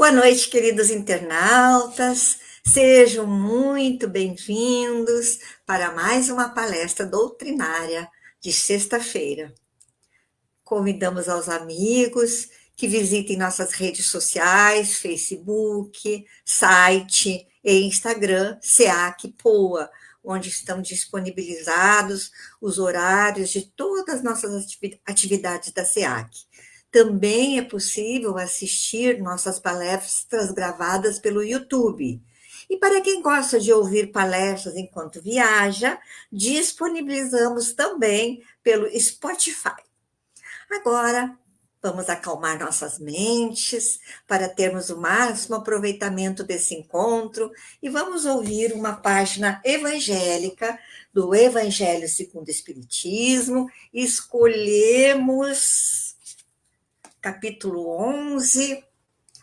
Boa noite, queridos internautas. Sejam muito bem-vindos para mais uma palestra doutrinária de sexta-feira. Convidamos aos amigos que visitem nossas redes sociais, Facebook, site e Instagram, SEAC Poa, onde estão disponibilizados os horários de todas as nossas atividades da SEAC. Também é possível assistir nossas palestras gravadas pelo YouTube. E para quem gosta de ouvir palestras enquanto viaja, disponibilizamos também pelo Spotify. Agora, vamos acalmar nossas mentes para termos o máximo aproveitamento desse encontro e vamos ouvir uma página evangélica do Evangelho segundo o Espiritismo. Escolhemos capítulo 11,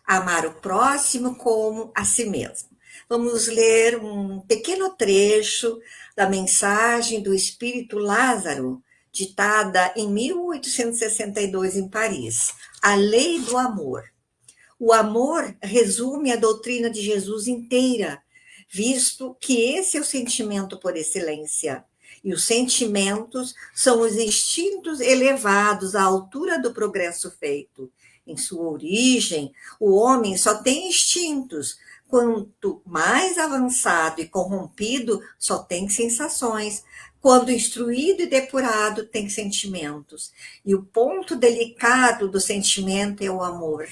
amar o próximo como a si mesmo. Vamos ler um pequeno trecho da mensagem do Espírito Lázaro, ditada em 1862 em Paris, A Lei do Amor. O amor resume a doutrina de Jesus inteira, visto que esse é o sentimento por excelência. E os sentimentos são os instintos elevados à altura do progresso feito. Em sua origem, o homem só tem instintos. Quanto mais avançado e corrompido, só tem sensações. Quando instruído e depurado, tem sentimentos. E o ponto delicado do sentimento é o amor.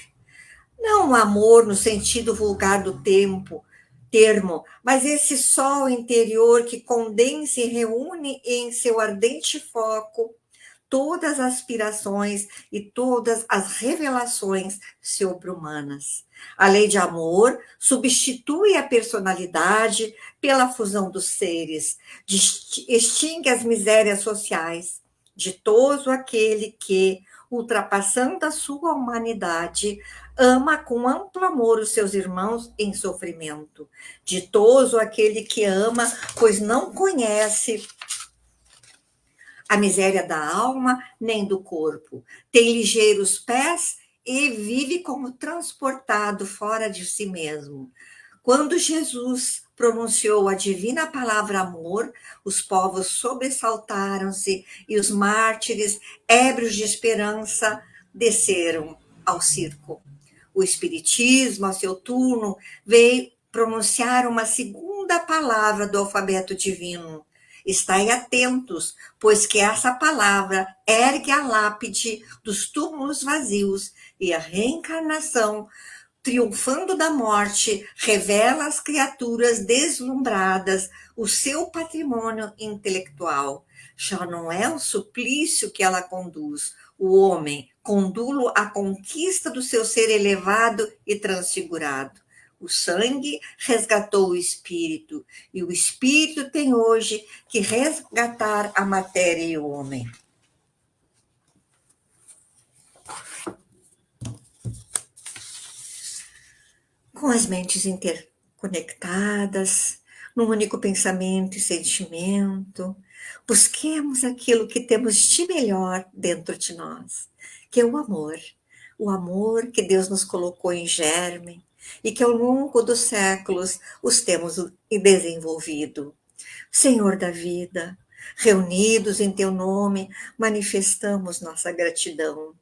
Não o amor no sentido vulgar do termo, mas esse sol interior que condensa e reúne em seu ardente foco todas as aspirações e todas as revelações sobre-humanas. A lei de amor substitui a personalidade pela fusão dos seres, extingue as misérias sociais. Ditoso aquele que, ultrapassando a sua humanidade, ama com amplo amor os seus irmãos em sofrimento. Ditoso aquele que ama, pois não conhece a miséria da alma nem do corpo. Tem ligeiros pés e vive como transportado fora de si mesmo. Quando Jesus pronunciou a divina palavra amor, os povos sobressaltaram-se e os mártires, ébrios de esperança, desceram ao circo. O Espiritismo, a seu turno, veio pronunciar uma segunda palavra do alfabeto divino. Estai atentos, pois que essa palavra ergue a lápide dos túmulos vazios e a reencarnação, triunfando da morte, revela às criaturas deslumbradas o seu patrimônio intelectual. Já não é o suplício que ela conduz, o homem, condulo à conquista do seu ser elevado e transfigurado. O sangue resgatou o espírito, e o espírito tem hoje que resgatar a matéria e o homem. Com as mentes interconectadas, num único pensamento e sentimento, busquemos aquilo que temos de melhor dentro de nós, que é o amor que Deus nos colocou em germe e que ao longo dos séculos os temos desenvolvido. Senhor da vida, reunidos em teu nome, manifestamos nossa gratidão.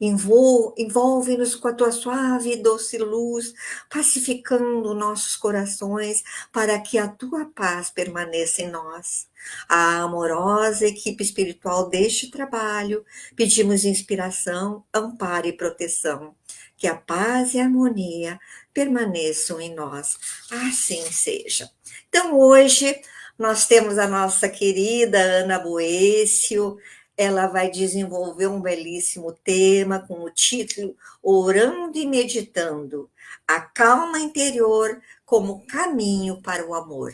Envolve-nos com a tua suave e doce luz, pacificando nossos corações, para que a tua paz permaneça em nós. A amorosa equipe espiritual deste trabalho, pedimos inspiração, amparo e proteção. Que a paz e a harmonia permaneçam em nós. Assim seja. Então, hoje, nós temos a nossa querida Ana Boécio. Ela vai desenvolver um belíssimo tema com o título Orando e Meditando, a calma interior como caminho para o amor.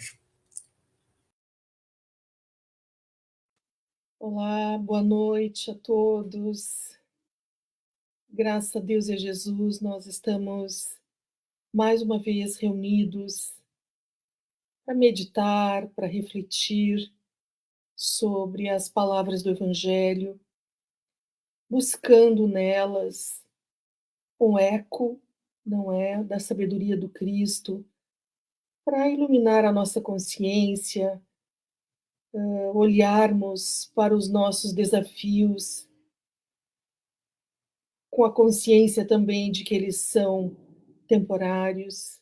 Olá, boa noite a todos. Graças a Deus e a Jesus, nós estamos mais uma vez reunidos para meditar, para refletir sobre as palavras do Evangelho, buscando nelas um eco não é? Da sabedoria do Cristo, para iluminar a nossa consciência, olharmos para os nossos desafios com a consciência também de que eles são temporários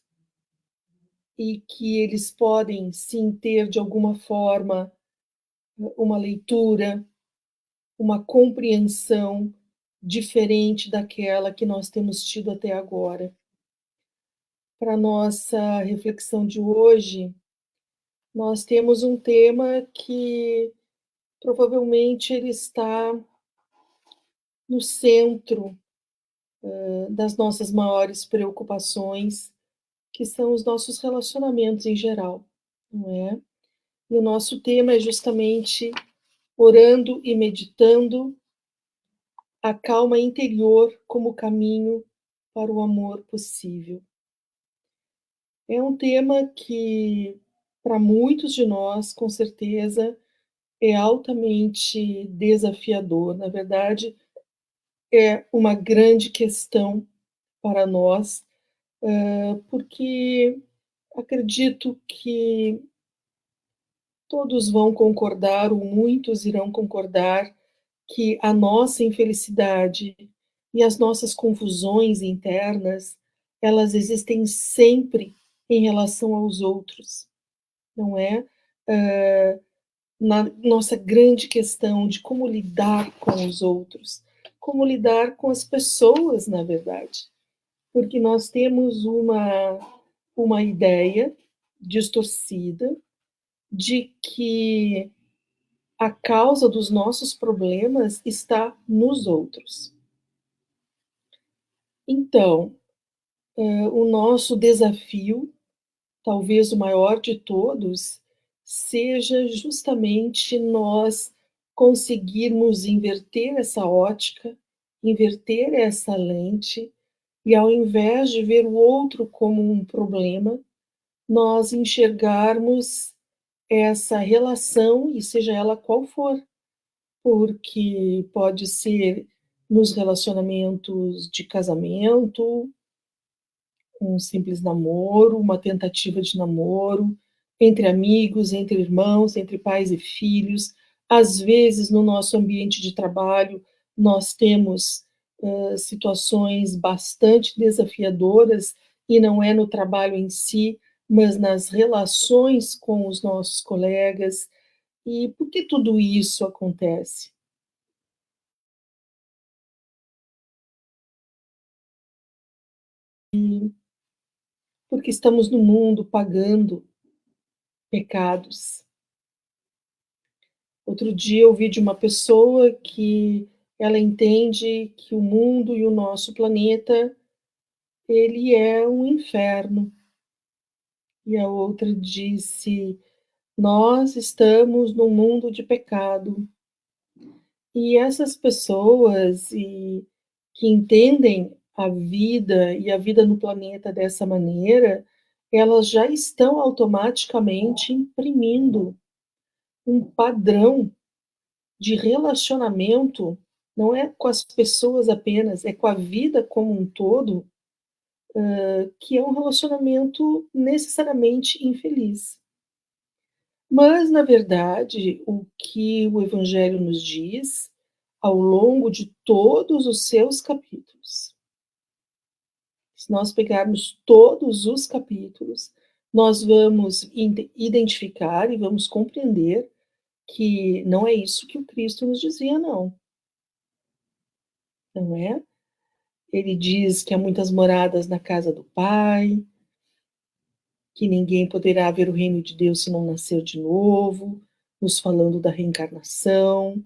e que eles podem sim ter de alguma forma uma leitura, uma compreensão diferente daquela que nós temos tido até agora. Para nossa reflexão de hoje, nós temos um tema que provavelmente ele está no centro das nossas maiores preocupações, que são os nossos relacionamentos em geral, não é? E o nosso tema é justamente orando e meditando a calma interior como caminho para o amor possível. É um tema que, para muitos de nós, com certeza, é altamente desafiador. Na verdade, é uma grande questão para nós, porque acredito que todos vão concordar, ou muitos irão concordar, que a nossa infelicidade e as nossas confusões internas, elas existem sempre em relação aos outros, não é? Na nossa grande questão de como lidar com os outros, como lidar com as pessoas, na verdade, porque nós temos uma ideia distorcida de que a causa dos nossos problemas está nos outros. Então, o nosso desafio, talvez o maior de todos, seja justamente nós conseguirmos inverter essa ótica, inverter essa lente, e ao invés de ver o outro como um problema, nós enxergarmos essa relação, e seja ela qual for, porque pode ser nos relacionamentos de casamento, um simples namoro, uma tentativa de namoro, entre amigos, entre irmãos, entre pais e filhos. Às vezes, no nosso ambiente de trabalho, nós temos situações bastante desafiadoras, e não é no trabalho em si, mas nas relações com os nossos colegas. E por que tudo isso acontece? Porque estamos no mundo pagando pecados. Outro dia eu ouvi de uma pessoa que ela entende que o mundo e o nosso planeta, ele é um inferno. E a outra disse: nós estamos num mundo de pecado. E essas pessoas que entendem a vida e a vida no planeta dessa maneira, elas já estão automaticamente imprimindo um padrão de relacionamento, não é com as pessoas apenas, é com a vida como um todo, que é um relacionamento necessariamente infeliz. Mas, na verdade, o que o Evangelho nos diz, ao longo de todos os seus capítulos, se nós pegarmos todos os capítulos, nós vamos identificar e vamos compreender que não é isso que o Cristo nos dizia, não. Não é? Ele diz que há muitas moradas na casa do Pai, que ninguém poderá ver o reino de Deus se não nascer de novo, nos falando da reencarnação.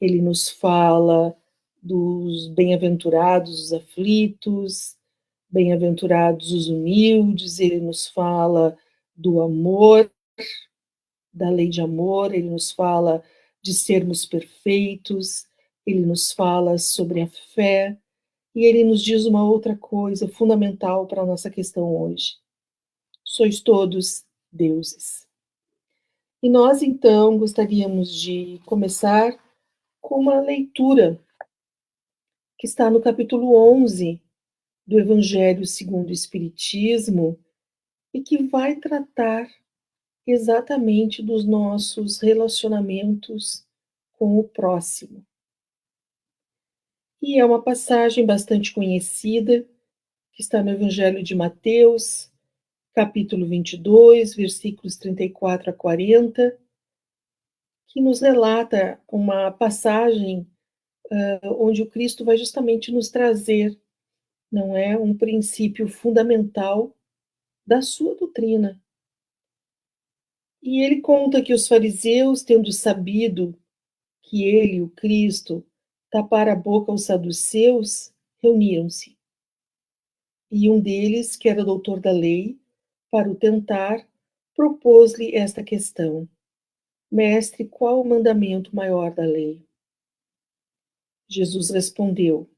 Ele nos fala dos bem-aventurados os aflitos, bem-aventurados os humildes, ele nos fala do amor, da lei de amor, ele nos fala de sermos perfeitos, ele nos fala sobre a fé, e ele nos diz uma outra coisa fundamental para a nossa questão hoje: sois todos deuses. E nós, então, gostaríamos de começar com uma leitura que está no capítulo 11 do Evangelho segundo o Espiritismo e que vai tratar exatamente dos nossos relacionamentos com o próximo. E é uma passagem bastante conhecida, que está no Evangelho de Mateus, capítulo 22, versículos 34 a 40, que nos relata uma passagem onde o Cristo vai justamente nos trazer, não é, um princípio fundamental da sua doutrina. E ele conta que os fariseus, tendo sabido que ele, o Cristo, tapara a boca aos saduceus, reuniram-se. E um deles, que era doutor da lei, para o tentar, propôs-lhe esta questão: Mestre, qual o mandamento maior da lei? Jesus respondeu: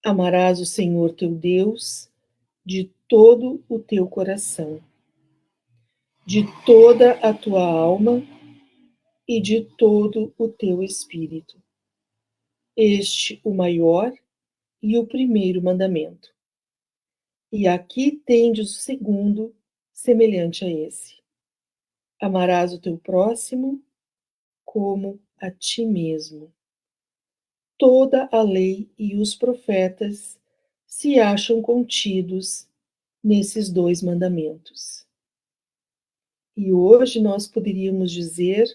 Amarás o Senhor teu Deus de todo o teu coração, de toda a tua alma e de todo o teu espírito. Este o maior e o primeiro mandamento. E aqui tendes o segundo, semelhante a esse: amarás o teu próximo como a ti mesmo. Toda a lei e os profetas se acham contidos nesses dois mandamentos. E hoje nós poderíamos dizer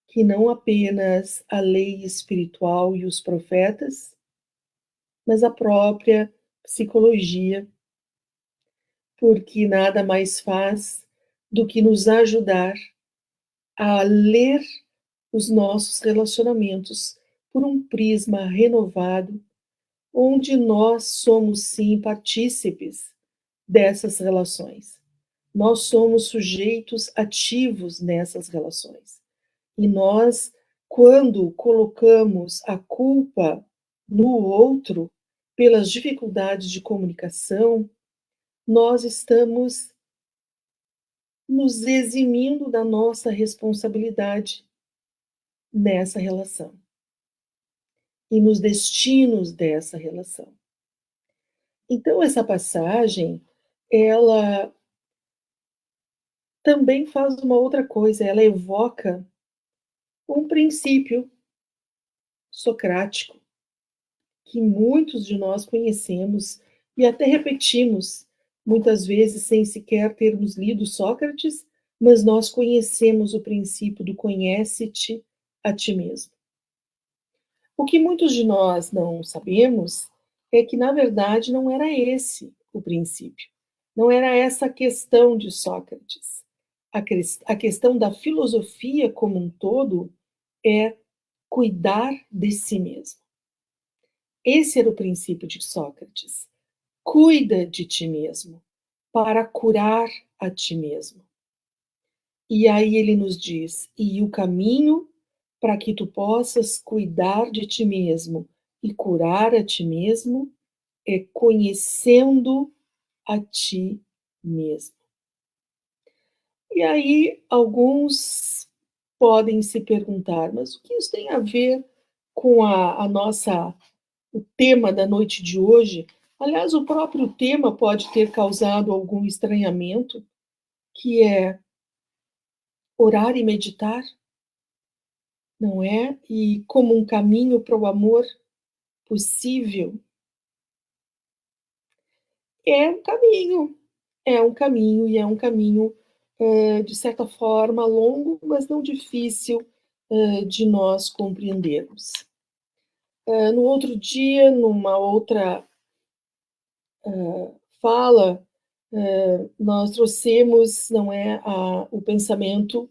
que não apenas a lei espiritual e os profetas, mas a própria psicologia, porque nada mais faz do que nos ajudar a ler os nossos relacionamentos por um prisma renovado, onde nós somos sim partícipes dessas relações. Nós somos sujeitos ativos nessas relações. E nós, quando colocamos a culpa no outro pelas dificuldades de comunicação, nós estamos nos eximindo da nossa responsabilidade nessa relação e nos destinos dessa relação. Então, essa passagem, ela também faz uma outra coisa, ela evoca um princípio socrático que muitos de nós conhecemos e até repetimos, muitas vezes sem sequer termos lido Sócrates, mas nós conhecemos o princípio do conhece-te a ti mesmo. O que muitos de nós não sabemos é que, na verdade, não era esse o princípio. Não era essa a questão de Sócrates. A questão da filosofia como um todo é cuidar de si mesmo. Esse era o princípio de Sócrates. Cuida de ti mesmo, para curar a ti mesmo. E aí ele nos diz: e o caminho para que tu possas cuidar de ti mesmo e curar a ti mesmo é conhecendo a ti mesmo. E aí alguns podem se perguntar, mas o que isso tem a ver com o tema da noite de hoje? Aliás, o próprio tema pode ter causado algum estranhamento, que é orar e meditar, não é? E como um caminho para o amor possível. É um caminho, é um caminho, e é um caminho, de certa forma, longo, mas não difícil de nós compreendermos. No outro dia, numa outra fala, nós trouxemos, não é, o pensamento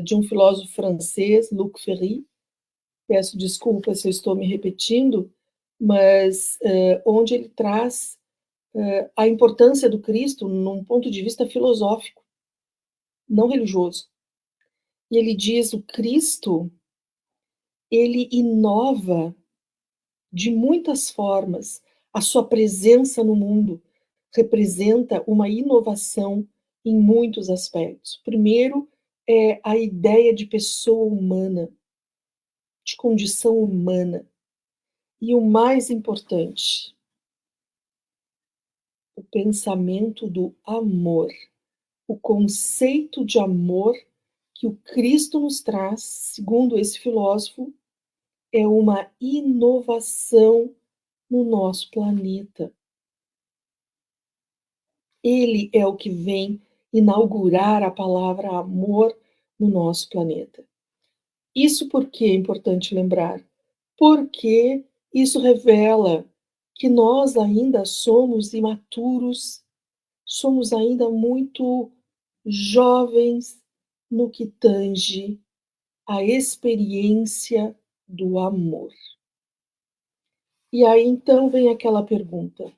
de um filósofo francês, Luc Ferry. Peço desculpas se eu estou me repetindo, mas onde ele traz a importância do Cristo num ponto de vista filosófico, não religioso. E ele diz: o Cristo, ele inova de muitas formas. A sua presença no mundo representa uma inovação em muitos aspectos. Primeiro, é a ideia de pessoa humana, de condição humana. E o mais importante, pensamento do amor, o conceito de amor que o Cristo nos traz, segundo esse filósofo, é uma inovação no nosso planeta. Ele é o que vem inaugurar a palavra amor no nosso planeta. Isso porque é importante lembrar? Porque isso revela que nós ainda somos imaturos, somos ainda muito jovens no que tange a experiência do amor. E aí então vem aquela pergunta: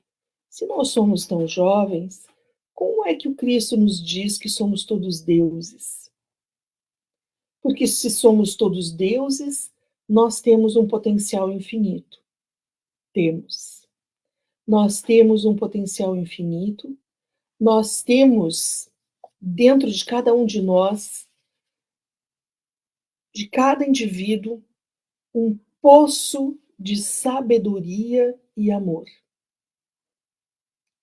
se nós somos tão jovens, como é que o Cristo nos diz que somos todos deuses? Porque se somos todos deuses, nós temos um potencial infinito. Temos. Nós temos um potencial infinito, nós temos dentro de cada um de nós, de cada indivíduo, um poço de sabedoria e amor.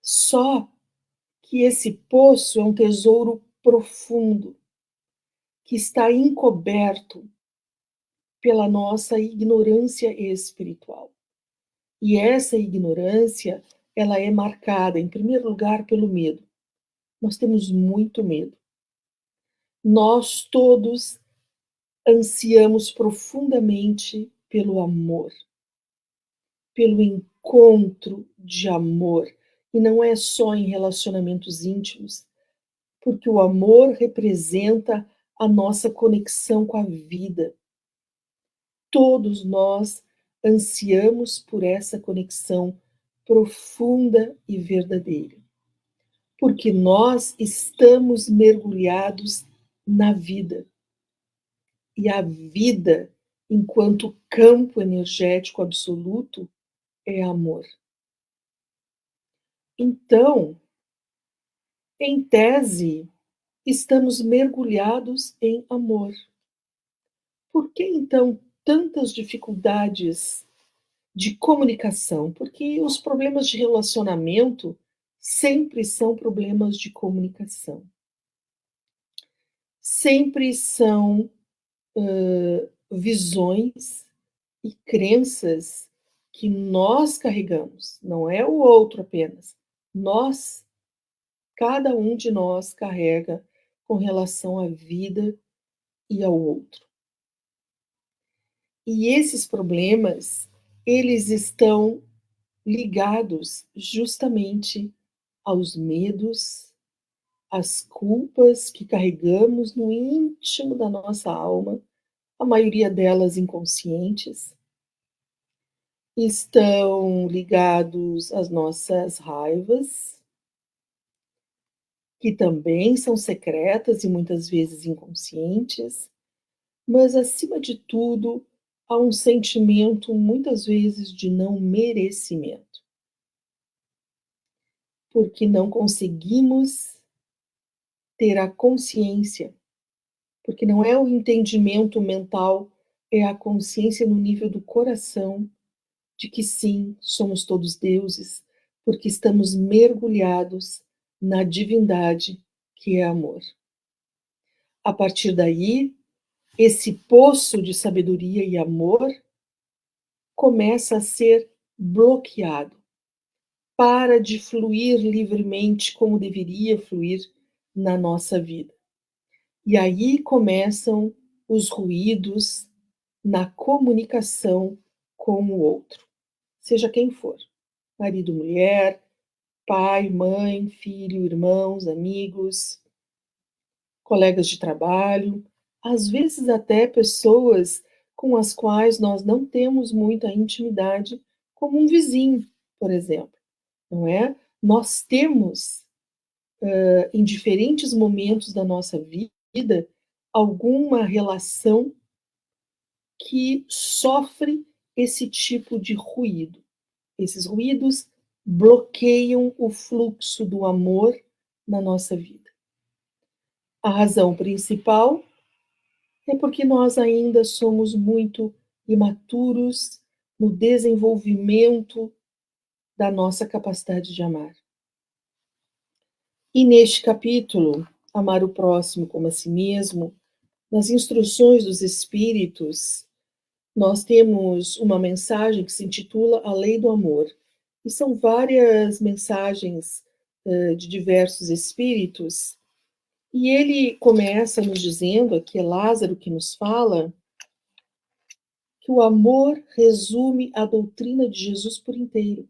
Só que esse poço é um tesouro profundo, que está encoberto pela nossa ignorância espiritual. E essa ignorância, ela é marcada, em primeiro lugar, pelo medo. Nós temos muito medo. Nós todos ansiamos profundamente pelo amor, pelo encontro de amor. E não é só em relacionamentos íntimos, porque o amor representa a nossa conexão com a vida. Todos nós ansiamos por essa conexão profunda e verdadeira, porque nós estamos mergulhados na vida. E a vida, enquanto campo energético absoluto, é amor. Então, em tese, estamos mergulhados em amor. Por que então tantas dificuldades de comunicação? Porque os problemas de relacionamento sempre são problemas de comunicação. Sempre são visões e crenças que nós carregamos, não é o outro apenas. Nós, cada um de nós carrega com relação à vida e ao outro. E esses problemas, eles estão ligados justamente aos medos, às culpas que carregamos no íntimo da nossa alma, a maioria delas inconscientes, estão ligados às nossas raivas, que também são secretas e muitas vezes inconscientes, mas acima de tudo, há um sentimento muitas vezes de não merecimento, porque não conseguimos ter a consciência, porque não é o entendimento mental, é a consciência no nível do coração de que sim, somos todos deuses, porque estamos mergulhados na divindade que é amor. A partir daí, esse poço de sabedoria e amor começa a ser bloqueado, para de fluir livremente como deveria fluir na nossa vida. E aí começam os ruídos na comunicação com o outro, seja quem for, marido, mulher, pai, mãe, filho, irmãos, amigos, colegas de trabalho, às vezes até pessoas com as quais nós não temos muita intimidade, como um vizinho, por exemplo, não é? Nós temos, em diferentes momentos da nossa vida, alguma relação que sofre esse tipo de ruído. Esses ruídos bloqueiam o fluxo do amor na nossa vida. A razão principal é porque nós ainda somos muito imaturos no desenvolvimento da nossa capacidade de amar. E neste capítulo, amar o próximo como a si mesmo, nas instruções dos Espíritos, nós temos uma mensagem que se intitula A Lei do Amor. E são várias mensagens de diversos espíritos. E ele começa nos dizendo, aqui é Lázaro que nos fala, que o amor resume a doutrina de Jesus por inteiro.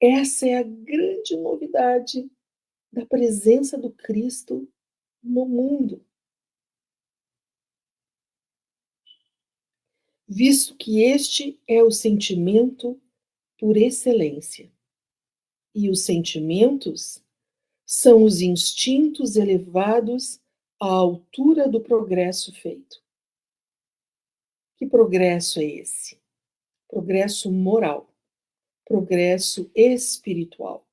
Essa é a grande novidade da presença do Cristo no mundo. Visto que este é o sentimento por excelência. E os sentimentos são os instintos elevados à altura do progresso feito. Que progresso é esse? Progresso moral, progresso espiritual,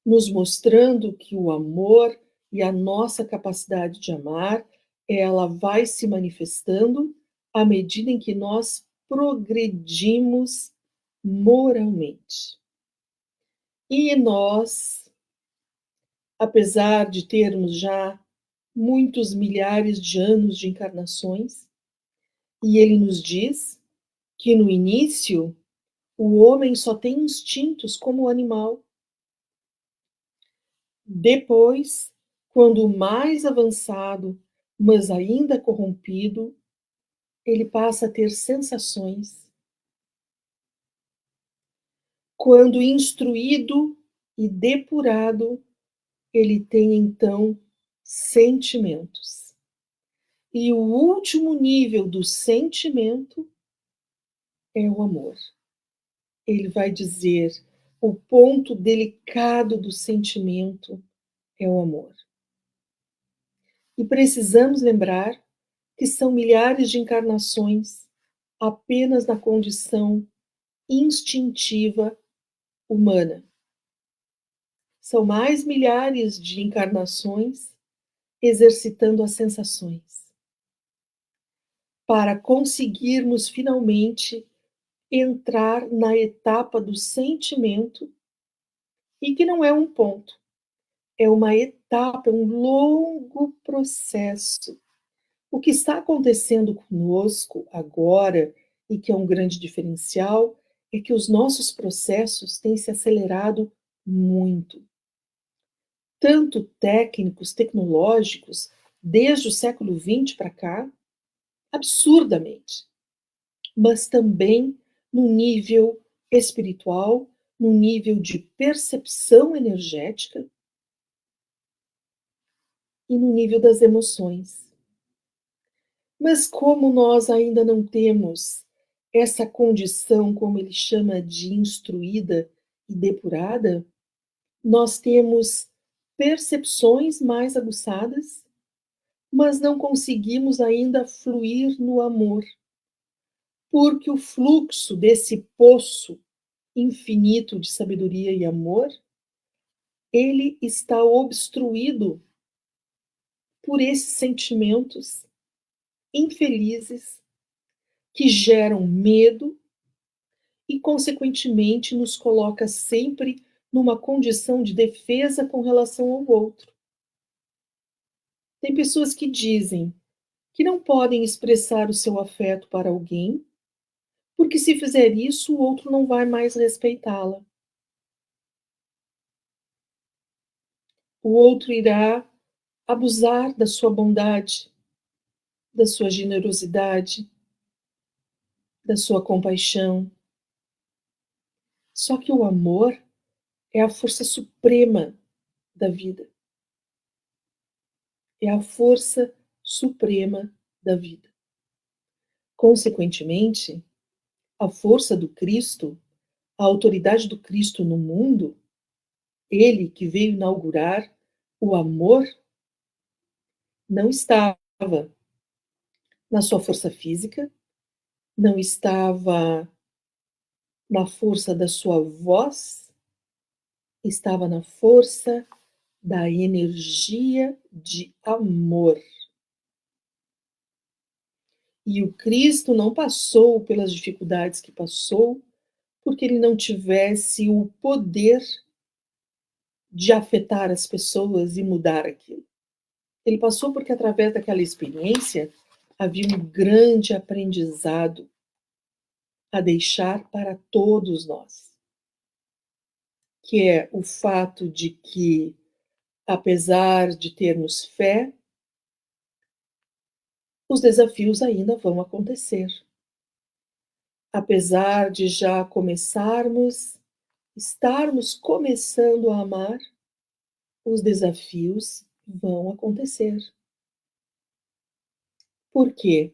nos mostrando que o amor e a nossa capacidade de amar, ela vai se manifestando à medida em que nós progredimos moralmente. E nós, apesar de termos já muitos milhares de anos de encarnações, e ele nos diz que no início o homem só tem instintos como o animal. Depois, quando mais avançado, mas ainda corrompido, ele passa a ter sensações. Quando instruído e depurado, ele tem então sentimentos. E o último nível do sentimento é o amor. Ele vai dizer: o ponto delicado do sentimento é o amor. E precisamos lembrar que são milhares de encarnações apenas na condição instintiva humana. São mais milhares de encarnações exercitando as sensações, para conseguirmos finalmente entrar na etapa do sentimento, e que não é um ponto, é uma etapa, um longo processo. O que está acontecendo conosco agora, e que é um grande diferencial, é que os nossos processos têm se acelerado muito. Tanto técnicos, tecnológicos, desde o século XX para cá, absurdamente, mas também no nível espiritual, no nível de percepção energética e no nível das emoções. Mas como nós ainda não temos essa condição, como ele chama de instruída e depurada, nós temos percepções mais aguçadas, mas não conseguimos ainda fluir no amor, porque o fluxo desse poço infinito de sabedoria e amor, ele está obstruído por esses sentimentos infelizes que geram medo e, consequentemente, nos coloca sempre numa condição de defesa com relação ao outro. Tem pessoas que dizem que não podem expressar o seu afeto para alguém, porque se fizer isso, o outro não vai mais respeitá-la. O outro irá abusar da sua bondade, da sua generosidade, da sua compaixão. Só que o amor é a força suprema da vida. É a força suprema da vida. Consequentemente, a força do Cristo, a autoridade do Cristo no mundo, ele que veio inaugurar o amor, não estava na sua força física, não estava na força da sua voz, estava na força da energia de amor. E o Cristo não passou pelas dificuldades que passou porque ele não tivesse o poder de afetar as pessoas e mudar aquilo. Ele passou porque, através daquela experiência, havia um grande aprendizado a deixar para todos nós, que é o fato de que, apesar de termos fé, os desafios ainda vão acontecer. Apesar de já estarmos começando a amar, os desafios vão acontecer. Por quê?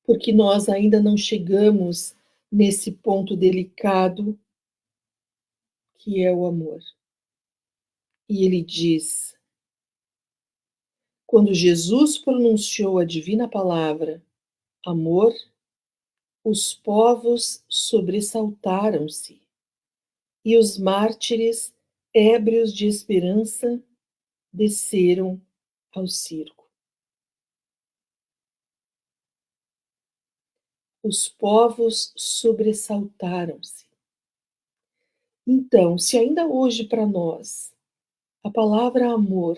Porque nós ainda não chegamos nesse ponto delicado que é o amor. E ele diz: quando Jesus pronunciou a divina palavra, amor, os povos sobressaltaram-se, e os mártires, ébrios de esperança, desceram ao circo. Os povos sobressaltaram-se. Então, se ainda hoje para nós a palavra amor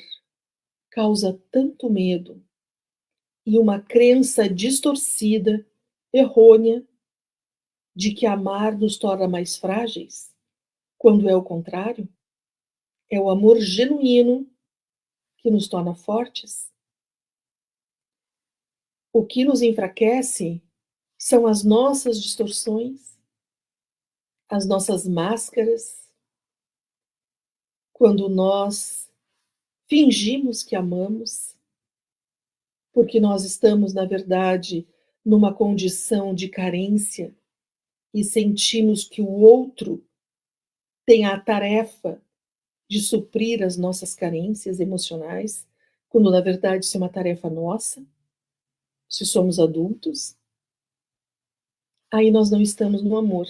causa tanto medo e uma crença distorcida, errônea, de que amar nos torna mais frágeis, quando é o contrário, é o amor genuíno que nos torna fortes. O que nos enfraquece são as nossas distorções, as nossas máscaras, quando nós fingimos que amamos, porque nós estamos, na verdade, numa condição de carência e sentimos que o outro tem a tarefa de suprir as nossas carências emocionais, quando na verdade isso é uma tarefa nossa, se somos adultos, aí nós não estamos no amor.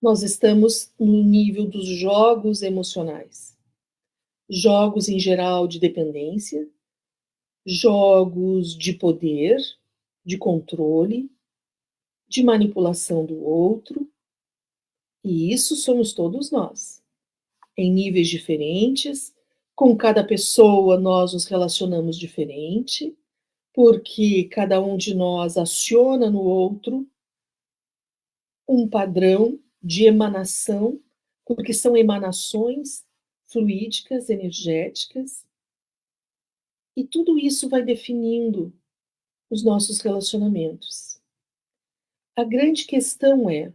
Nós estamos no nível dos jogos emocionais. Jogos em geral de dependência, jogos de poder, de controle, de manipulação do outro, e isso somos todos nós, em níveis diferentes, com cada pessoa nós nos relacionamos diferente, porque cada um de nós aciona no outro um padrão de emanação, porque são emanações fluídicas, energéticas, e tudo isso vai definindo os nossos relacionamentos. A grande questão é: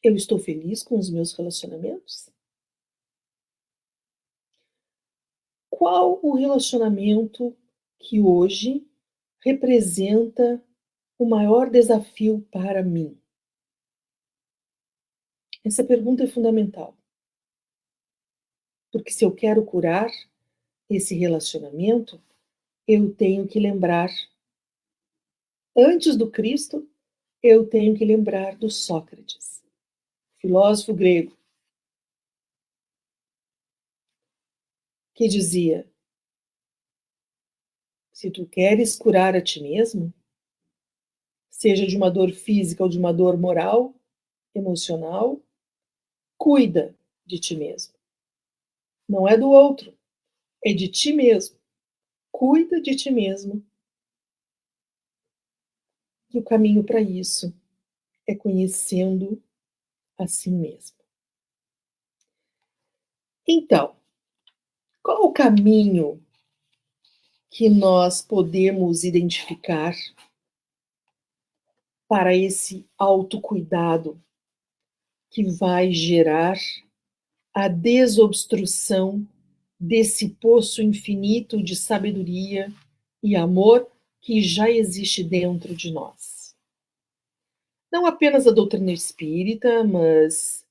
eu estou feliz com os meus relacionamentos? Qual o relacionamento que hoje representa o maior desafio para mim? Essa pergunta é fundamental. Porque se eu quero curar esse relacionamento, eu tenho que lembrar, antes do Cristo, eu tenho que lembrar do Sócrates, filósofo grego, que dizia: se tu queres curar a ti mesmo, seja de uma dor física ou de uma dor moral, emocional, cuida de ti mesmo. Não é do outro, é de ti mesmo. Cuida de ti mesmo. E o caminho para isso é conhecendo a si mesmo. Então, qual o caminho que nós podemos identificar para esse autocuidado que vai gerar a desobstrução desse poço infinito de sabedoria e amor que já existe dentro de nós? Não apenas a doutrina espírita, mas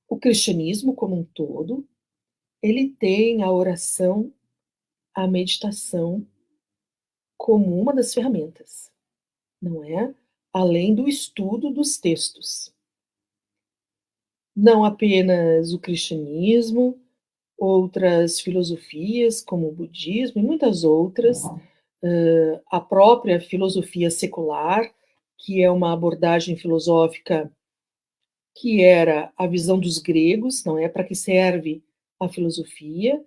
o cristianismo como um todo, ele tem a oração, a meditação como uma das ferramentas, não é? Além do estudo dos textos. Não apenas o cristianismo, outras filosofias, como o budismo e muitas outras, a própria filosofia secular, que é uma abordagem filosófica que era a visão dos gregos, não é? Para que serve a filosofia?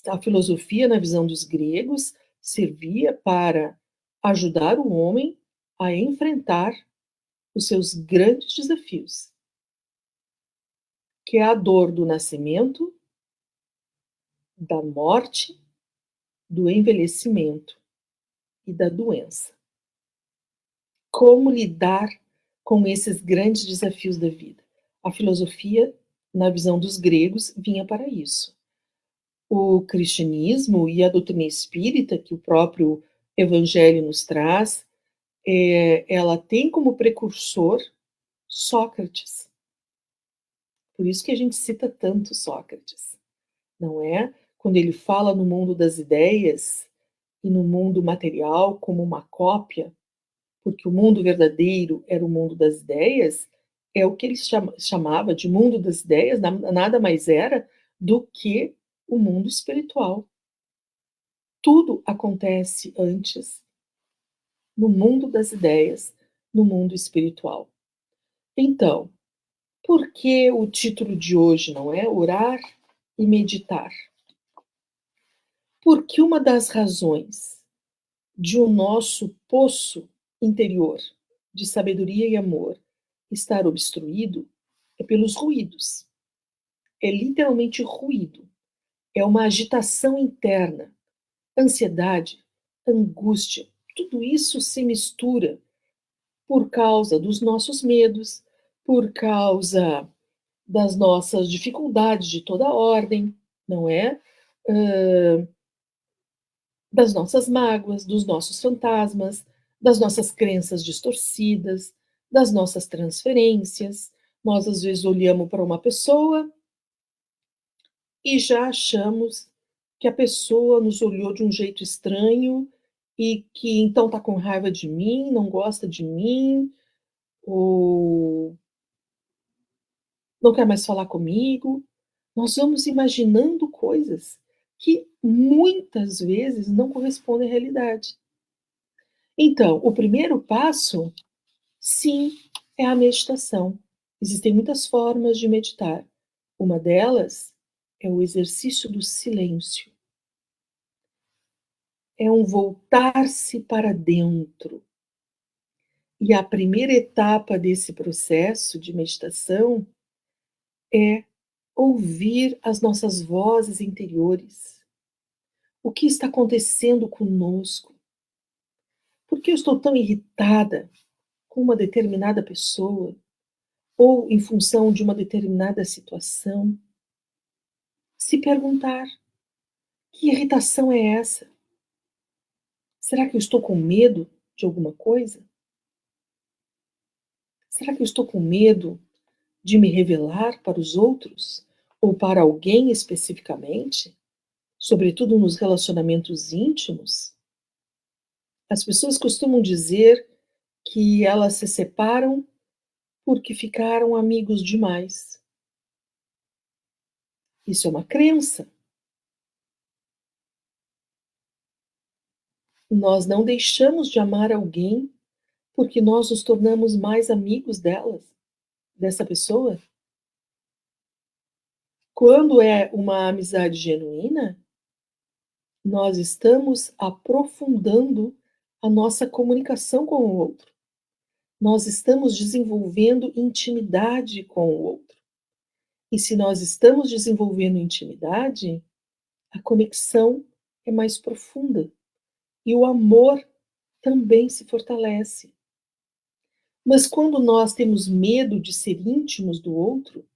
A filosofia, na visão dos gregos, servia para ajudar o homem a enfrentar os seus grandes desafios, que é a dor do nascimento, da morte, do envelhecimento e da doença. Como lidar com esses grandes desafios da vida? A filosofia, na visão dos gregos, vinha para isso. O cristianismo e a doutrina espírita, que o próprio Evangelho nos traz, ela tem como precursor Sócrates. Por isso que a gente cita tanto Sócrates, não é? Quando ele fala no mundo das ideias e no mundo material como uma cópia, porque o mundo verdadeiro era o mundo das ideias, é o que ele chamava de mundo das ideias, nada mais era do que o mundo espiritual. Tudo acontece antes no mundo das ideias, no mundo espiritual. Então, por que o título de hoje não é orar e meditar? Porque uma das razões de o nosso poço interior de sabedoria e amor estar obstruído é pelos ruídos. É literalmente ruído. É uma agitação interna, ansiedade, angústia. Tudo isso se mistura por causa dos nossos medos, por causa das nossas dificuldades de toda ordem, não é? Das nossas mágoas, dos nossos fantasmas, das nossas crenças distorcidas, das nossas transferências. Nós, às vezes, olhamos para uma pessoa e já achamos que a pessoa nos olhou de um jeito estranho e que então está com raiva de mim, não gosta de mim, ou não quer mais falar comigo. Nós vamos imaginando coisas que muitas vezes não correspondem à realidade. Então, o primeiro passo, sim, é a meditação. Existem muitas formas de meditar. Uma delas é o exercício do silêncio. É um voltar-se para dentro. E a primeira etapa desse processo de meditação é ouvir as nossas vozes interiores. O que está acontecendo conosco? Por que eu estou tão irritada com uma determinada pessoa? Ou em função de uma determinada situação? Se perguntar: que irritação é essa? Será que eu estou com medo de alguma coisa? Será que eu estou com medo de me revelar para os outros? Ou para alguém especificamente? Sobretudo nos relacionamentos íntimos? As pessoas costumam dizer que elas se separam porque ficaram amigos demais. Isso é uma crença. Nós não deixamos de amar alguém porque nós nos tornamos mais amigos dessa pessoa. Quando é uma amizade genuína, nós estamos aprofundando a nossa comunicação com o outro. Nós estamos desenvolvendo intimidade com o outro. E se nós estamos desenvolvendo intimidade, a conexão é mais profunda e o amor também se fortalece. Mas quando nós temos medo de ser íntimos do outro,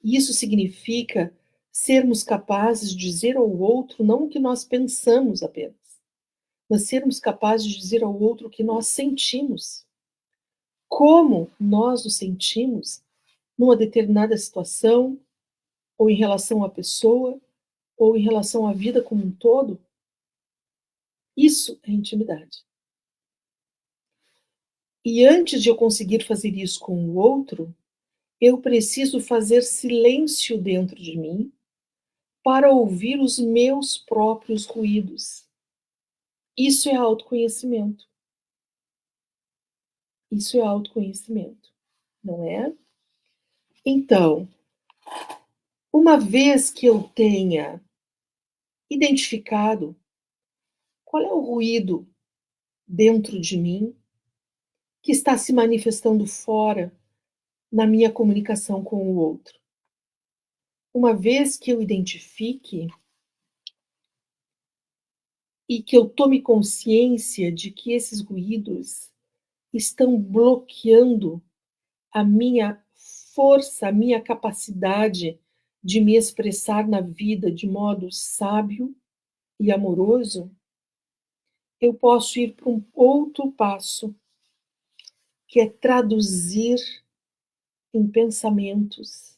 isso significa sermos capazes de dizer ao outro não o que nós pensamos apenas, mas sermos capazes de dizer ao outro o que nós sentimos. Como nós nos sentimos numa determinada situação, ou em relação à pessoa, ou em relação à vida como um todo. Isso é intimidade. E antes de eu conseguir fazer isso com o outro, eu preciso fazer silêncio dentro de mim para ouvir os meus próprios ruídos. Isso é autoconhecimento. Isso é autoconhecimento, não é? Então, uma vez que eu tenha identificado qual é o ruído dentro de mim que está se manifestando fora na minha comunicação com o outro, uma vez que eu identifique e que eu tome consciência de que esses ruídos estão bloqueando a minha força, a minha capacidade de me expressar na vida de modo sábio e amoroso, eu posso ir para um outro passo, que é traduzir em pensamentos.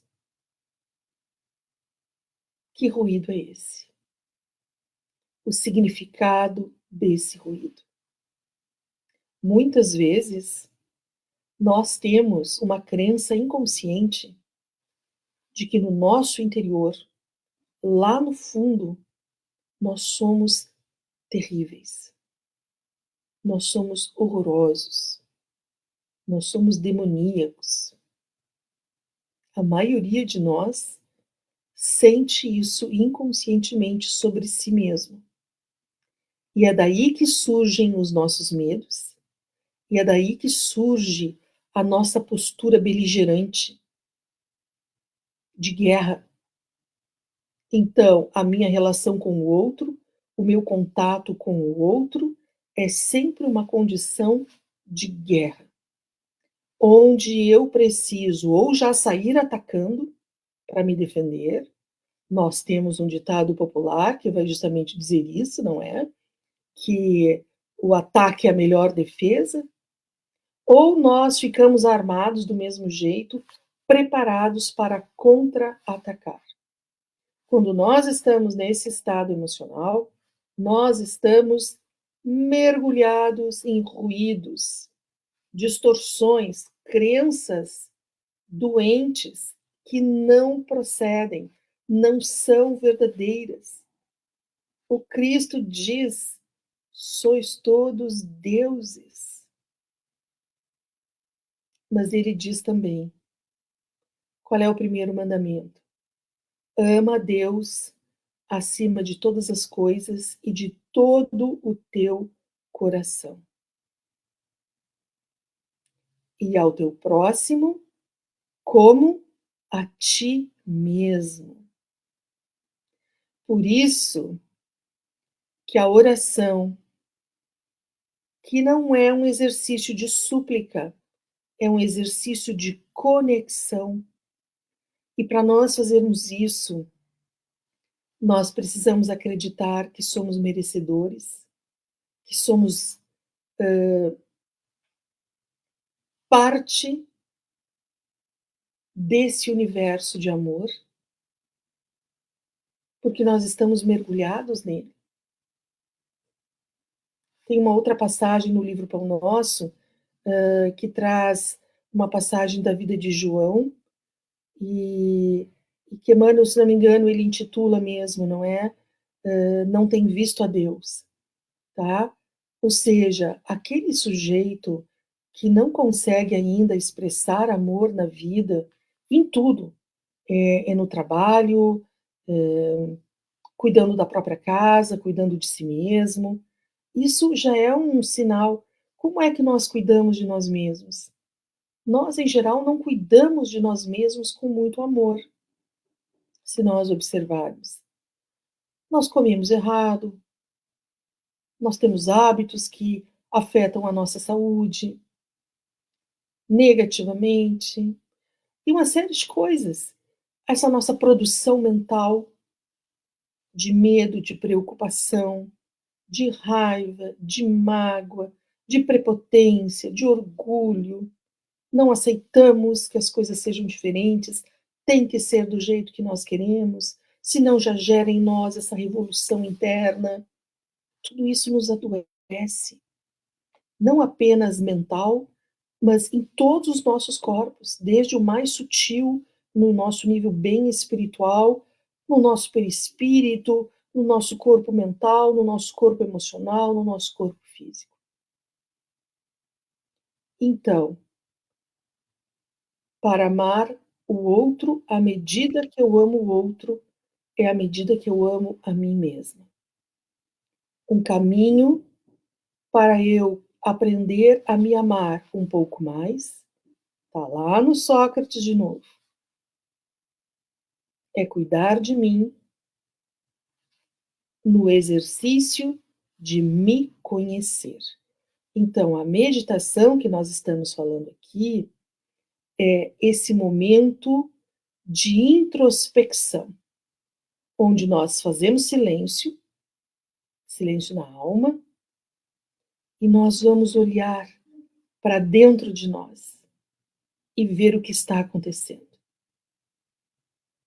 Que ruído é esse? O significado desse ruído. Muitas vezes, nós temos uma crença inconsciente de que no nosso interior, lá no fundo, nós somos terríveis. Nós somos horrorosos. Nós somos demoníacos. A maioria de nós sente isso inconscientemente sobre si mesmo. E é daí que surgem os nossos medos, e é daí que surge a nossa postura beligerante de guerra. Então, a minha relação com o outro, o meu contato com o outro, é sempre uma condição de guerra, onde eu preciso ou já sair atacando para me defender. Nós temos um ditado popular que vai justamente dizer isso, não é? Que o ataque é a melhor defesa, ou nós ficamos armados do mesmo jeito, preparados para contra-atacar. Quando nós estamos nesse estado emocional, nós estamos mergulhados em ruídos, distorções, crenças doentes que não procedem, não são verdadeiras. O Cristo diz: sois todos deuses. Mas ele diz também: qual é o primeiro mandamento? Ama a Deus acima de todas as coisas e de todo o teu coração. E ao teu próximo como a ti mesmo. Por isso que a oração, que não é um exercício de súplica, é um exercício de conexão. E para nós fazermos isso, nós precisamos acreditar que somos merecedores, que somos parte desse universo de amor, porque nós estamos mergulhados nele. Tem uma outra passagem no livro Pão Nosso, que traz uma passagem da vida de João, e que Emmanuel, se não me engano, ele intitula mesmo, não é? Não tem visto a Deus, tá? Ou seja, aquele sujeito que não consegue ainda expressar amor na vida, em tudo, é no trabalho, cuidando da própria casa, cuidando de si mesmo. Isso já é um sinal. Como é que nós cuidamos de nós mesmos? Nós, em geral, não cuidamos de nós mesmos com muito amor, se nós observarmos. Nós comemos errado, nós temos hábitos que afetam a nossa saúde negativamente, e uma série de coisas. Essa nossa produção mental de medo, de preocupação, de raiva, de mágoa, de prepotência, de orgulho. Não aceitamos que as coisas sejam diferentes, tem que ser do jeito que nós queremos, senão já gera em nós essa revolução interna. Tudo isso nos adoece, não apenas mental, mas em todos os nossos corpos, desde o mais sutil, no nosso nível bem espiritual, no nosso perispírito, no nosso corpo mental, no nosso corpo emocional, no nosso corpo físico. Então, para amar o outro, à medida que eu amo o outro, é à medida que eu amo a mim mesma. Um caminho para eu aprender a me amar um pouco mais, tá lá no Sócrates de novo. É cuidar de mim no exercício de me conhecer. Então, a meditação que nós estamos falando aqui é esse momento de introspecção, onde nós fazemos silêncio, silêncio na alma, e nós vamos olhar para dentro de nós e ver o que está acontecendo.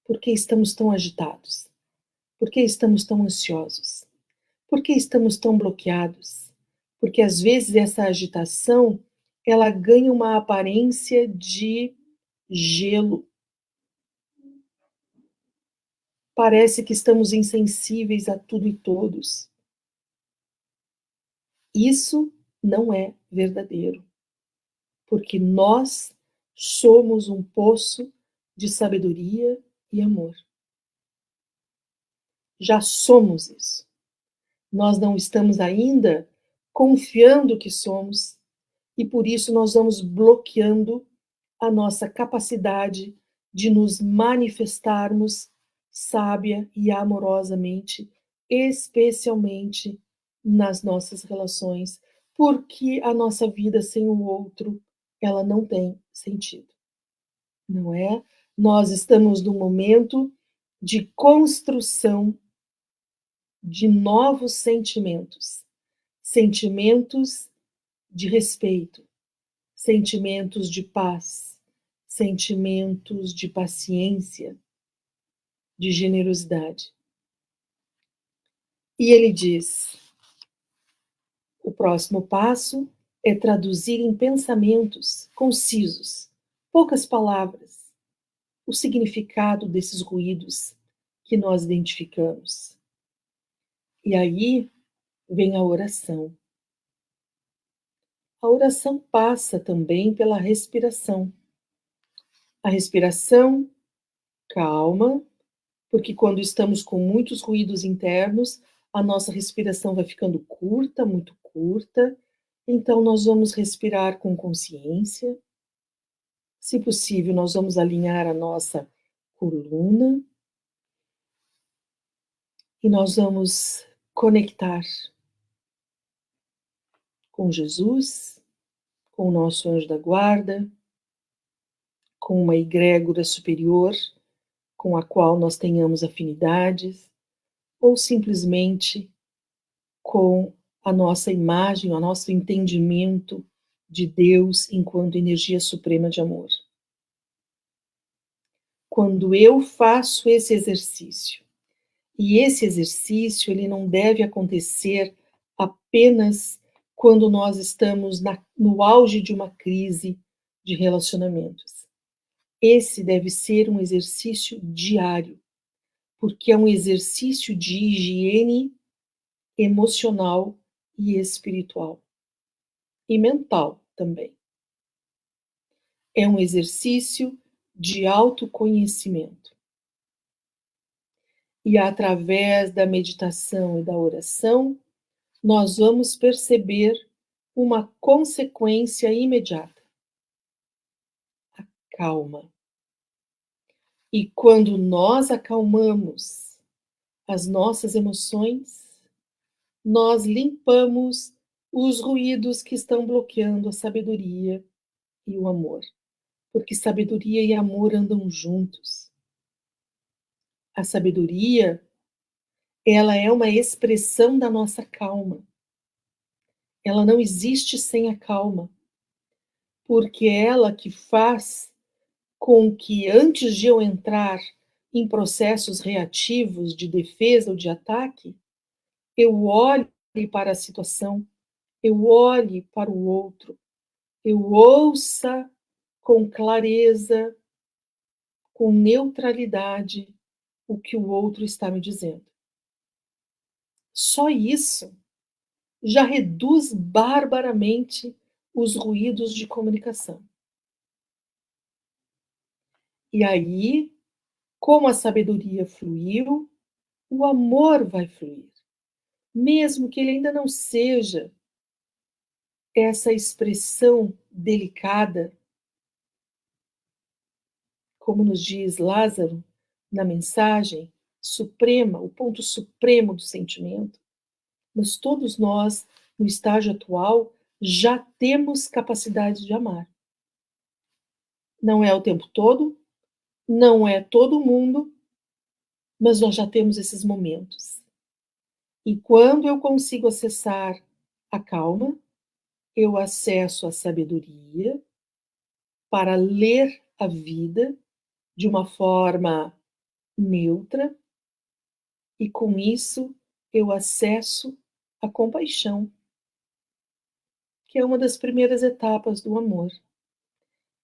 Por que estamos tão agitados? Por que estamos tão ansiosos? Por que estamos tão bloqueados? Porque às vezes essa agitação, ela ganha uma aparência de gelo. Parece que estamos insensíveis a tudo e todos. Isso não é verdadeiro, porque nós somos um poço de sabedoria e amor. Já somos isso. Nós não estamos ainda confiando que somos, e por isso nós vamos bloqueando a nossa capacidade de nos manifestarmos sábia e amorosamente, especialmente nas nossas relações, porque a nossa vida sem o outro, ela não tem sentido, não é? Nós estamos num momento de construção de novos sentimentos, sentimentos de respeito, sentimentos de paz, sentimentos de paciência, de generosidade. E ele diz: o próximo passo é traduzir em pensamentos concisos, poucas palavras, o significado desses ruídos que nós identificamos. E aí vem a oração. A oração passa também pela respiração. A respiração calma, porque quando estamos com muitos ruídos internos, a nossa respiração vai ficando curta, muito curta. Então, nós vamos respirar com consciência. Se possível, nós vamos alinhar a nossa coluna e nós vamos conectar com Jesus, com o nosso anjo da guarda, com uma egrégora superior com a qual nós tenhamos afinidades, ou simplesmente com a nossa imagem, o nosso entendimento de Deus enquanto energia suprema de amor. Quando eu faço esse exercício, e esse exercício ele não deve acontecer apenas quando nós estamos no auge de uma crise de relacionamentos. Esse deve ser um exercício diário, porque é um exercício de higiene emocional e espiritual, e mental também. É um exercício de autoconhecimento. E através da meditação e da oração, nós vamos perceber uma consequência imediata: a calma. E quando nós acalmamos as nossas emoções, nós limpamos os ruídos que estão bloqueando a sabedoria e o amor, porque sabedoria e amor andam juntos. A sabedoria, ela é uma expressão da nossa calma. Ela não existe sem a calma, porque é ela que faz com que, antes de eu entrar em processos reativos de defesa ou de ataque, eu olhe para a situação, eu olhe para o outro, eu ouça com clareza, com neutralidade, o que o outro está me dizendo. Só isso já reduz barbaramente os ruídos de comunicação. E aí, como a sabedoria fluiu, o amor vai fluir. Mesmo que ele ainda não seja essa expressão delicada, como nos diz Lázaro na mensagem suprema, o ponto supremo do sentimento, mas todos nós, no estágio atual, já temos capacidade de amar. Não é o tempo todo, não é todo mundo, mas nós já temos esses momentos. E quando eu consigo acessar a calma, eu acesso a sabedoria para ler a vida de uma forma neutra, e com isso eu acesso a compaixão, que é uma das primeiras etapas do amor.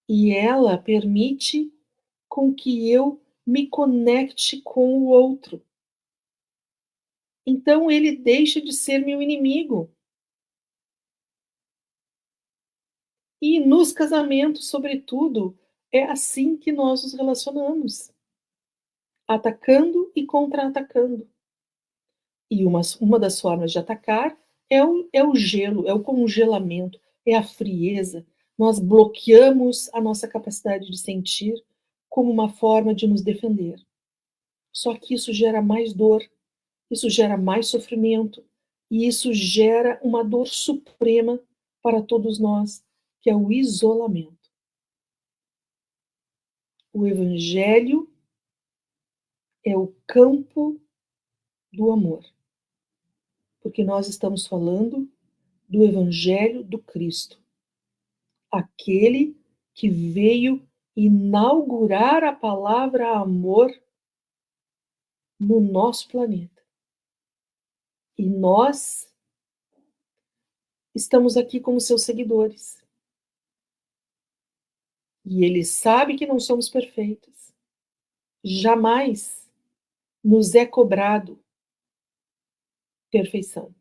E ela permite com que eu me conecte com o outro. Então ele deixa de ser meu inimigo. E nos casamentos, sobretudo, é assim que nós nos relacionamos, atacando e contra-atacando. E uma das formas de atacar é o gelo, é o congelamento, é a frieza. Nós bloqueamos a nossa capacidade de sentir como uma forma de nos defender. Só que isso gera mais dor, isso gera mais sofrimento, e isso gera uma dor suprema para todos nós, que é o isolamento. O Evangelho é o campo do amor, porque nós estamos falando do Evangelho do Cristo, aquele que veio inaugurar a palavra amor no nosso planeta. E nós estamos aqui como seus seguidores. E ele sabe que não somos perfeitos. Jamais nos é cobrado perfeição.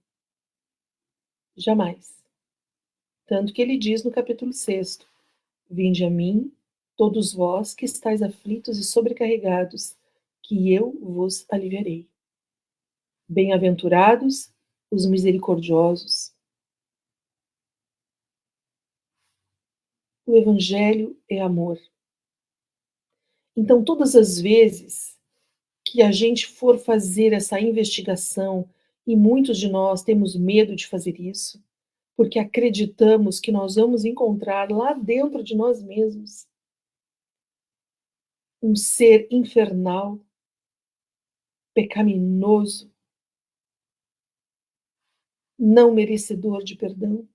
Jamais. Tanto que ele diz no capítulo 6: Vinde a mim, todos vós que estáis aflitos e sobrecarregados, que eu vos aliviarei. Bem-aventurados os misericordiosos. O Evangelho é amor. Então, todas as vezes que a gente for fazer essa investigação, e muitos de nós temos medo de fazer isso, porque acreditamos que nós vamos encontrar lá dentro de nós mesmos um ser infernal, pecaminoso, não merecedor de perdão.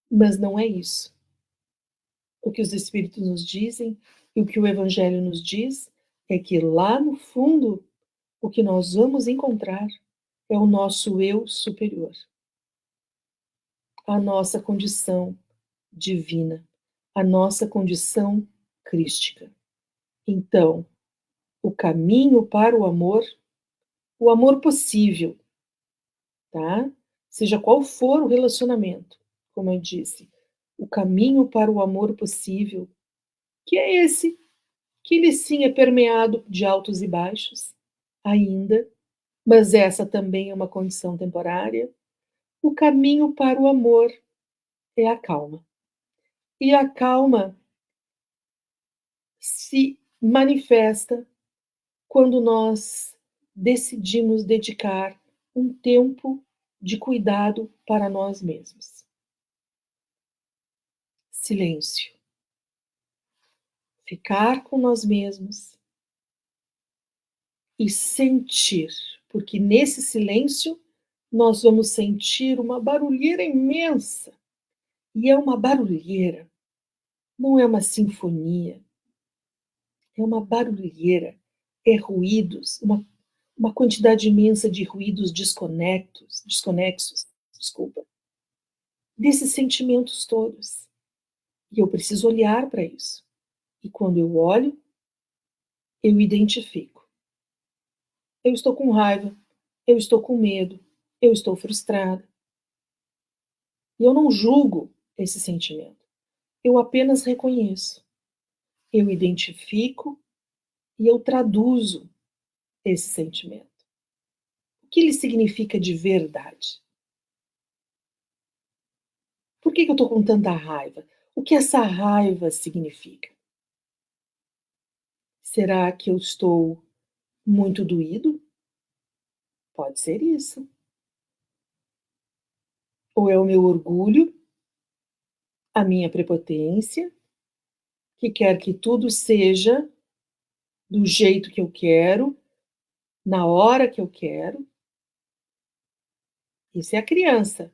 Mas não é isso. O que os Espíritos nos dizem e o que o Evangelho nos diz é que lá no fundo o que nós vamos encontrar é o nosso eu superior, a nossa condição divina, a nossa condição crística. Então, o caminho para o amor possível, tá? Seja qual for o relacionamento, como eu disse, o caminho para o amor possível, que é esse, que ele sim é permeado de altos e baixos, ainda, mas essa também é uma condição temporária. O caminho para o amor é a calma. E a calma se manifesta quando nós decidimos dedicar um tempo de cuidado para nós mesmos. Silêncio. Ficar com nós mesmos e sentir, porque nesse silêncio nós vamos sentir uma barulheira imensa. E é uma barulheira, não é uma sinfonia, é uma barulheira, é ruídos, uma quantidade imensa de ruídos desconexos, desculpa, desses sentimentos todos. E eu preciso olhar para isso. E quando eu olho, eu identifico. Eu estou com raiva, eu estou com medo, eu estou frustrada. E eu não julgo esse sentimento. Eu apenas reconheço. eu identifico e eu traduzo esse sentimento. O que ele significa de verdade? Por que eu estou com tanta raiva? O que essa raiva significa? Será que eu estou muito doído? Pode ser isso. Ou é o meu orgulho, a minha prepotência, que quer que tudo seja do jeito que eu quero, na hora que eu quero? Isso é a criança.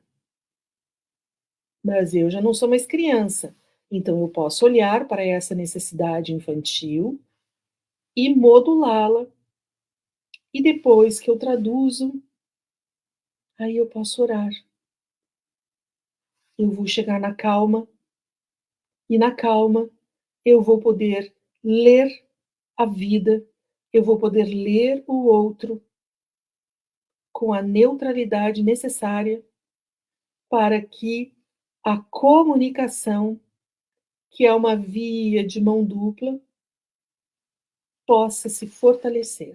Mas eu já não sou mais criança. Então eu posso olhar para essa necessidade infantil e modulá-la. E depois que eu traduzo, aí eu posso orar. Eu vou chegar na calma, e na calma eu vou poder ler a vida, eu vou poder ler o outro com a neutralidade necessária para que a comunicação, que é uma via de mão dupla, possa se fortalecer.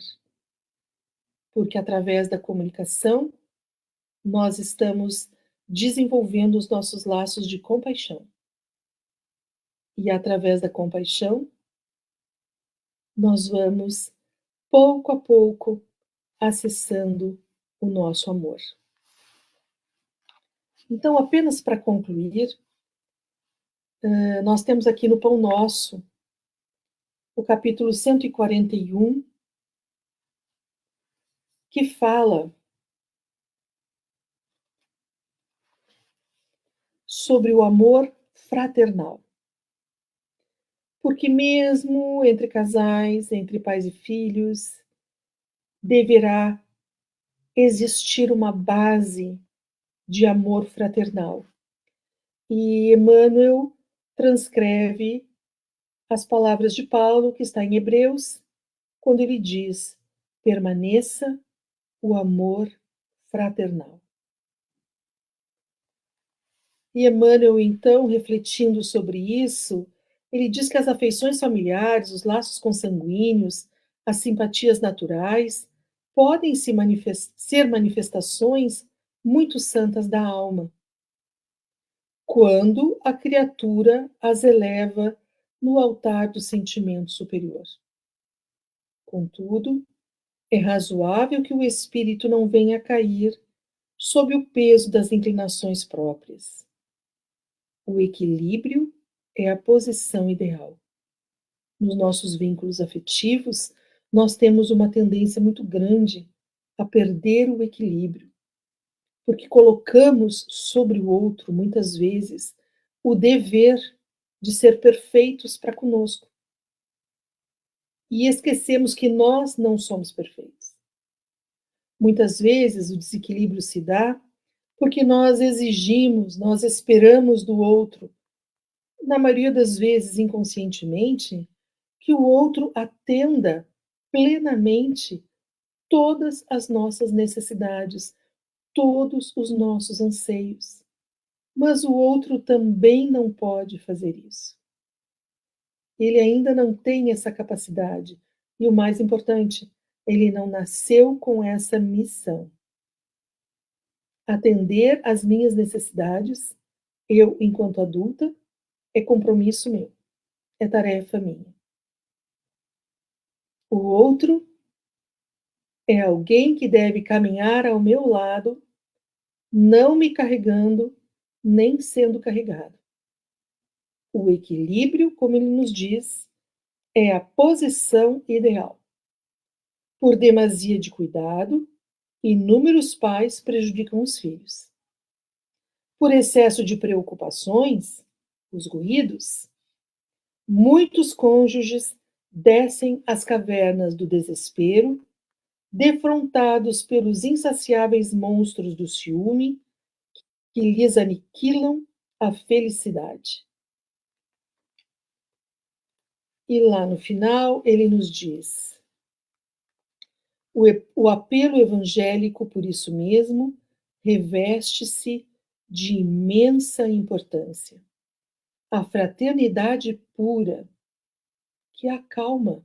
Porque através da comunicação nós estamos desenvolvendo os nossos laços de compaixão. E através da compaixão, nós vamos, pouco a pouco, acessando o nosso amor. Então, apenas para concluir, nós temos aqui no Pão Nosso, o capítulo 141, que fala sobre o amor fraternal. Porque mesmo entre casais, entre pais e filhos, deverá existir uma base de amor fraternal. E Emmanuel transcreve as palavras de Paulo, que está em Hebreus, quando ele diz: permaneça o amor fraternal. E Emmanuel, então, refletindo sobre isso, ele diz que as afeições familiares, os laços consanguíneos, as simpatias naturais, podem ser manifestações muito santas da alma, quando a criatura as eleva no altar do sentimento superior. Contudo, é razoável que o espírito não venha a cair sob o peso das inclinações próprias. O equilíbrio é a posição ideal. Nos nossos vínculos afetivos, nós temos uma tendência muito grande a perder o equilíbrio, porque colocamos sobre o outro, muitas vezes, o dever de ser perfeitos para conosco. E esquecemos que nós não somos perfeitos. Muitas vezes o desequilíbrio se dá porque nós exigimos, nós esperamos do outro, na maioria das vezes inconscientemente, que o outro atenda plenamente todas as nossas necessidades, todos os nossos anseios. Mas o outro também não pode fazer isso. Ele ainda não tem essa capacidade. E o mais importante, ele não nasceu com essa missão. Atender às minhas necessidades, eu, enquanto adulta, é compromisso meu, é tarefa minha. O outro é alguém que deve caminhar ao meu lado, não me carregando, nem sendo carregado. O equilíbrio, como ele nos diz, é a posição ideal. Por demasia de cuidado, inúmeros pais prejudicam os filhos. Por excesso de preocupações, os ruídos, muitos cônjuges descem às cavernas do desespero, defrontados pelos insaciáveis monstros do ciúme, que lhes aniquilam a felicidade. E lá no final ele nos diz: o apelo evangélico, por isso mesmo, reveste-se de imensa importância. A fraternidade pura que a calma,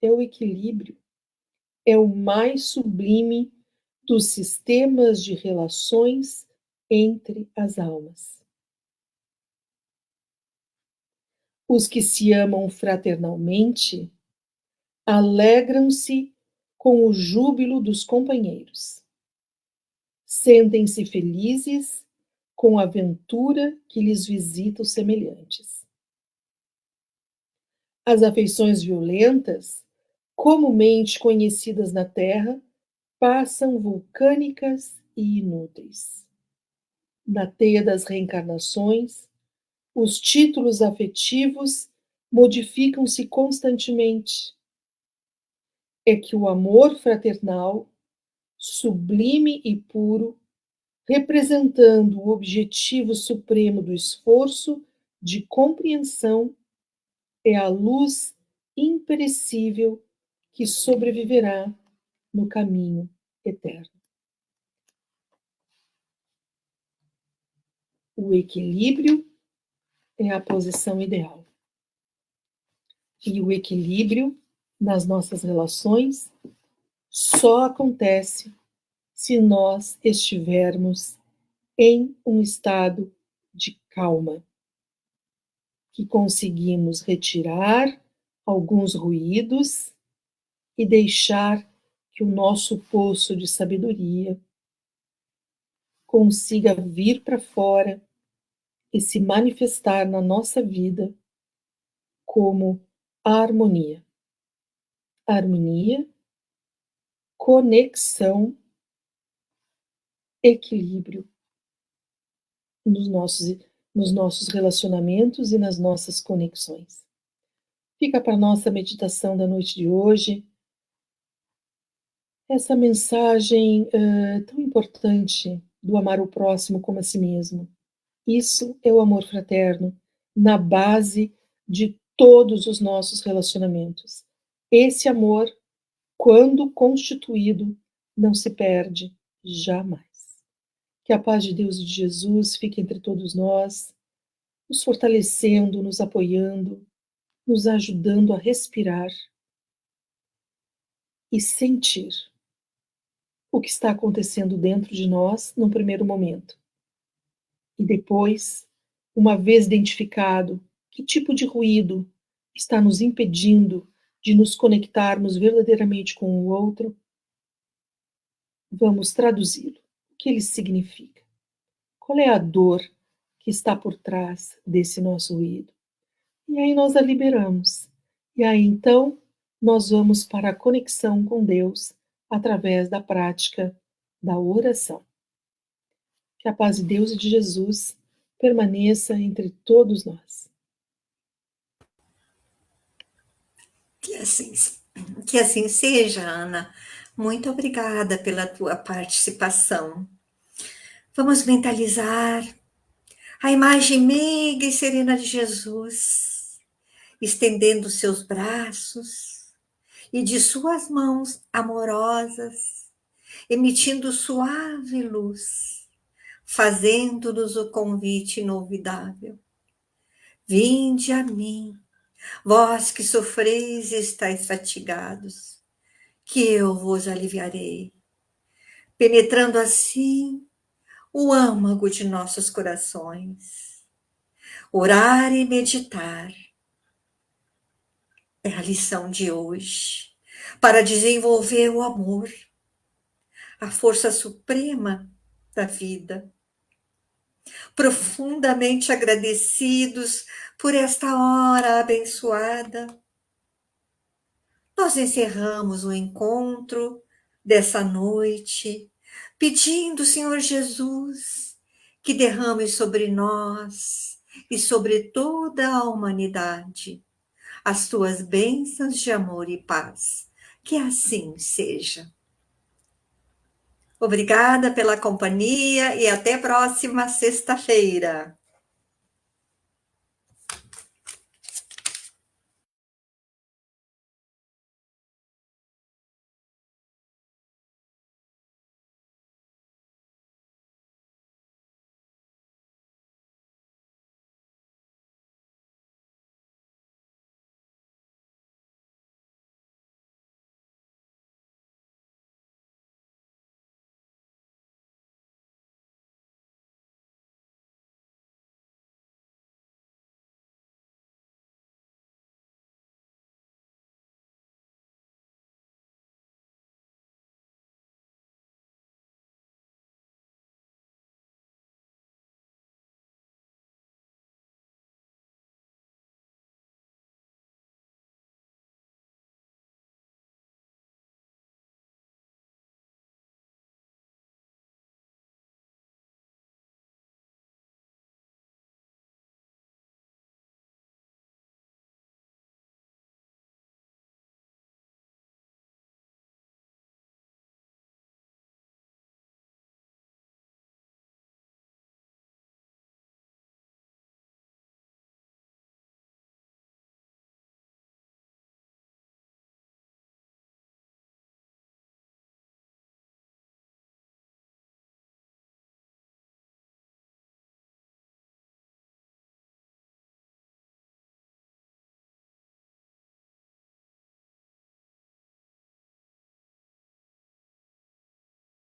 é o equilíbrio, é o mais sublime dos sistemas de relações entre as almas. Os que se amam fraternalmente alegram-se com o júbilo dos companheiros. Sentem-se felizes com a ventura que lhes visita os semelhantes. As afeições violentas, comumente conhecidas na Terra, passam vulcânicas e inúteis. Na teia das reencarnações, os títulos afetivos modificam-se constantemente. É que o amor fraternal, sublime e puro, representando o objetivo supremo do esforço de compreensão, é a luz imperecível que sobreviverá no caminho eterno. O equilíbrio é a posição ideal. E o equilíbrio nas nossas relações só acontece se nós estivermos em um estado de calma, que conseguimos retirar alguns ruídos e deixar que o nosso poço de sabedoria consiga vir para fora e se manifestar na nossa vida como harmonia. Harmonia, conexão, equilíbrio nos nossos relacionamentos e nas nossas conexões. Fica para a nossa meditação da noite de hoje essa mensagem tão importante do amar o próximo como a si mesmo. Isso é o amor fraterno, na base de todos os nossos relacionamentos. Esse amor, quando constituído, não se perde jamais. Que a paz de Deus e de Jesus fique entre todos nós, nos fortalecendo, nos apoiando, nos ajudando a respirar e sentir o que está acontecendo dentro de nós num primeiro momento. E depois, uma vez identificado que tipo de ruído está nos impedindo de nos conectarmos verdadeiramente com o outro, vamos traduzi-lo. O que ele significa? Qual é a dor que está por trás desse nosso ruído? E aí nós a liberamos. E aí então nós vamos para a conexão com Deus através da prática da oração. Que a paz de Deus e de Jesus permaneça entre todos nós. Que assim, que assim seja, Ana. Muito obrigada pela tua participação. Vamos mentalizar a imagem meiga e serena de Jesus, estendendo seus braços e de suas mãos amorosas, emitindo suave luz, fazendo-nos o convite inolvidável. Vinde a mim, vós que sofreis e estáis fatigados, que eu vos aliviarei, penetrando assim o âmago de nossos corações. Orar e meditar é a lição de hoje, para desenvolver o amor, a força suprema da vida. Profundamente agradecidos por esta hora abençoada, nós encerramos o encontro dessa noite, pedindo, Senhor Jesus, que derrame sobre nós e sobre toda a humanidade as tuas bênçãos de amor e paz. Que assim seja. Obrigada pela companhia e até a próxima sexta-feira.